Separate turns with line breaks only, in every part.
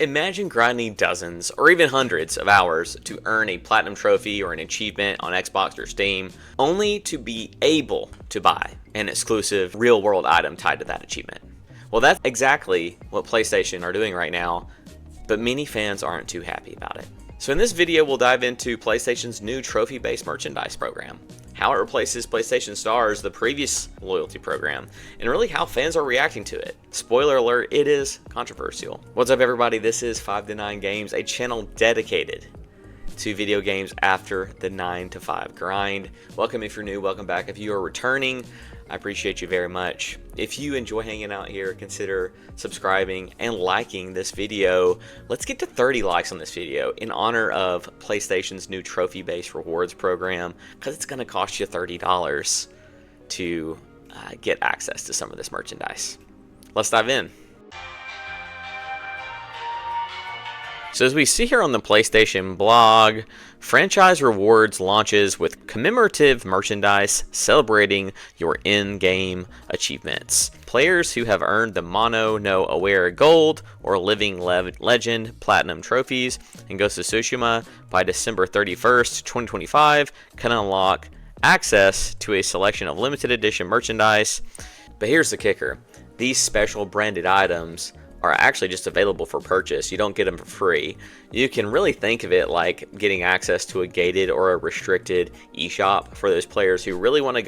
Imagine grinding dozens or even hundreds of hours to earn a platinum trophy or an achievement on Xbox or Steam, only to be able to buy an exclusive real world item tied to that achievement. Well, that's exactly what PlayStation are doing right now, but many fans aren't too happy about it. So in this video, we'll dive into PlayStation's new trophy-based merchandise program, how it replaces PlayStation Stars, the previous loyalty program, and really how fans are reacting to it. Spoiler alert, it is controversial. What's up everybody, this is 5 to 9 Games, a channel dedicated to video games after the 9 to 5 grind. Welcome if you're new, welcome back if you are returning. I appreciate you very much. If you enjoy hanging out here, consider subscribing and liking this video. Let's get to 30 likes on this video in honor of PlayStation's new trophy-based rewards program, because it's going to cost you $30 to get access to some of this merchandise. Let's dive in. So as we see here on the PlayStation blog, Franchise Rewards launches with commemorative merchandise celebrating your in-game achievements. Players who have earned the Mono no Aware Gold or Living Legend Platinum trophies in Ghost of Tsushima by December 31st, 2025 can unlock access to a selection of limited edition merchandise. But here's the kicker. These special branded items are actually just available for purchase. You don't get them for free. You can really think of it like getting access to a gated or a restricted eShop for those players who really want to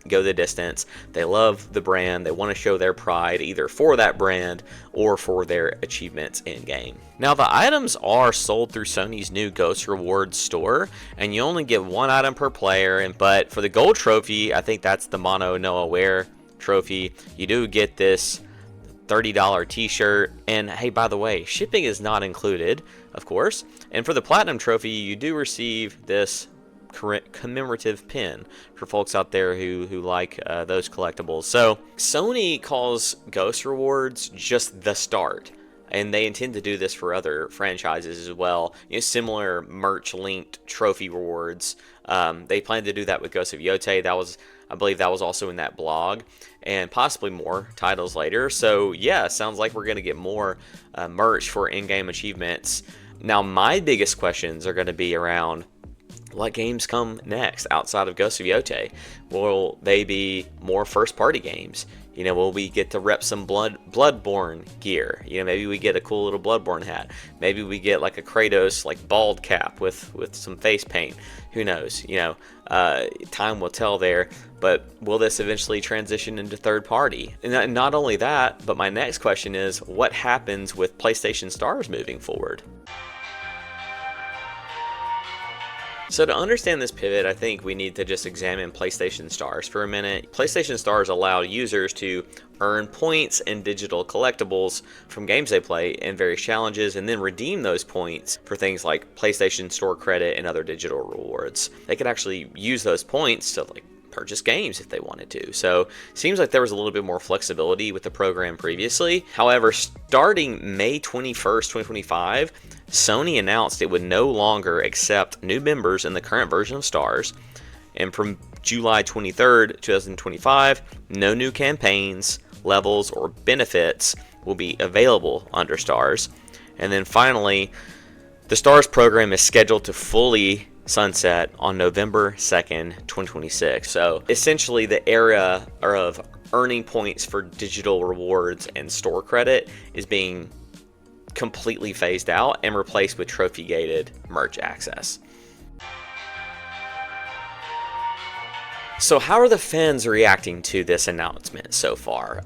go the distance. They love the brand. They want to show their pride either for that brand or for their achievements in game. Now the items are sold through Sony's new Ghost Rewards store, and you only get one item per player. But for the gold trophy, I think that's the Mono no Aware trophy, you do get this $30 t-shirt, and hey, by the way, shipping is not included, of course. And for the platinum trophy, you do receive this commemorative pin for folks out there who like those collectibles. So Sony calls Ghost Rewards just the start, and they intend to do this for other franchises as well. Similar merch-linked trophy rewards. They plan to do that with Ghost of Yotei. I believe that was also in that blog, and possibly more titles later. So yeah, sounds like we're going to get more merch for in-game achievements. Now my biggest questions are going to be around what games come next outside of Ghost of Yotei. Will they be more first-party games? Will we get to rep some Bloodborne gear? Maybe we get a cool little Bloodborne hat. Maybe we get like a Kratos bald cap with some face paint. Who knows? Time will tell there. But will this eventually transition into third party? And not only that, but my next question is, what happens with PlayStation Stars moving forward? So to understand this pivot, I think we need to just examine PlayStation Stars for a minute. PlayStation Stars allow users to earn points and digital collectibles from games they play in various challenges, and then redeem those points for things like PlayStation Store credit and other digital rewards. They could actually use those points to purchase games if they wanted to. So seems like there was a little bit more flexibility with the program previously. However, starting May 21st, 2025, Sony announced it would no longer accept new members in the current version of Stars. And from July 23rd, 2025, no new campaigns, levels, or benefits will be available under Stars. And then finally, the Stars program is scheduled to fully sunset on November 2nd, 2026. So essentially the era of earning points for digital rewards and store credit is being completely phased out and replaced with trophy gated merch access. So how are the fans reacting to this announcement so far?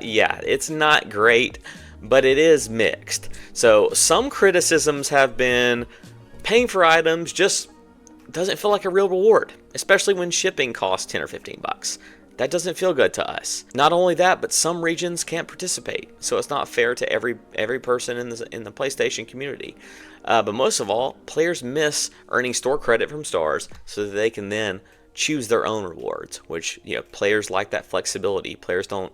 Yeah, it's not great, but it is mixed. So some criticisms have been paying for items just doesn't feel like a real reward, especially when shipping costs 10 or 15 bucks. That doesn't feel good to us. Not only that, but some regions can't participate, so it's not fair to every person in the PlayStation community. But most of all, players miss earning store credit from Stars so that they can then choose their own rewards, which players like that flexibility. Players don't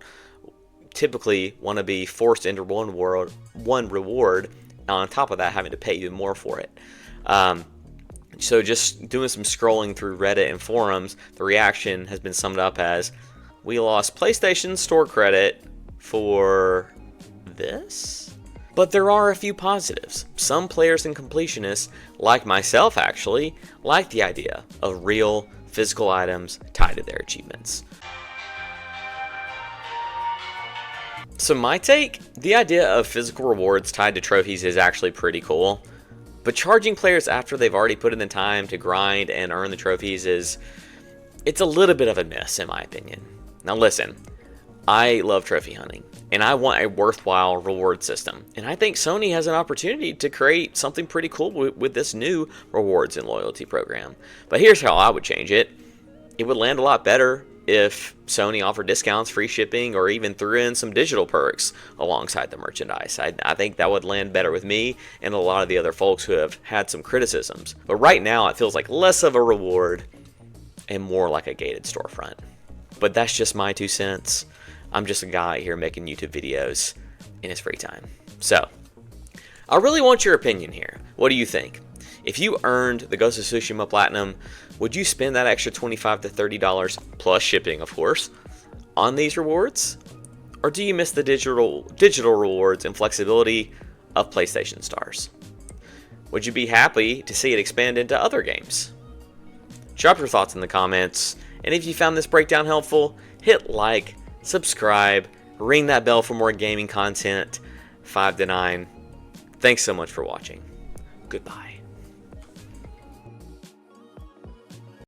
typically want to be forced into one reward, and on top of that having to pay even more for it. So just doing some scrolling through Reddit and forums, the reaction has been summed up as, we lost PlayStation Store credit for this? But there are a few positives. Some players and completionists, like myself actually, like the idea of real physical items tied to their achievements. So my take, the idea of physical rewards tied to trophies is actually pretty cool. But charging players after they've already put in the time to grind and earn the trophies it's a little bit of a miss in my opinion. Now listen, I love trophy hunting, and I want a worthwhile reward system. And I think Sony has an opportunity to create something pretty cool with this new rewards and loyalty program. But here's how I would change it. It would land a lot better if Sony offered discounts, free shipping, or even threw in some digital perks alongside the merchandise. I think that would land better with me and a lot of the other folks who have had some criticisms. But right now it feels like less of a reward and more like a gated storefront. But that's just my 2 cents. I'm just a guy here making YouTube videos in his free time. So, I really want your opinion here. What do you think? If you earned the Ghost of Tsushima Platinum, would you spend that extra $25 to $30, plus shipping of course, on these rewards? Or do you miss the digital rewards and flexibility of PlayStation Stars? Would you be happy to see it expand into other games? Drop your thoughts in the comments, and if you found this breakdown helpful, hit like, subscribe, ring that bell for more gaming content, 5 to 9. Thanks so much for watching. Goodbye.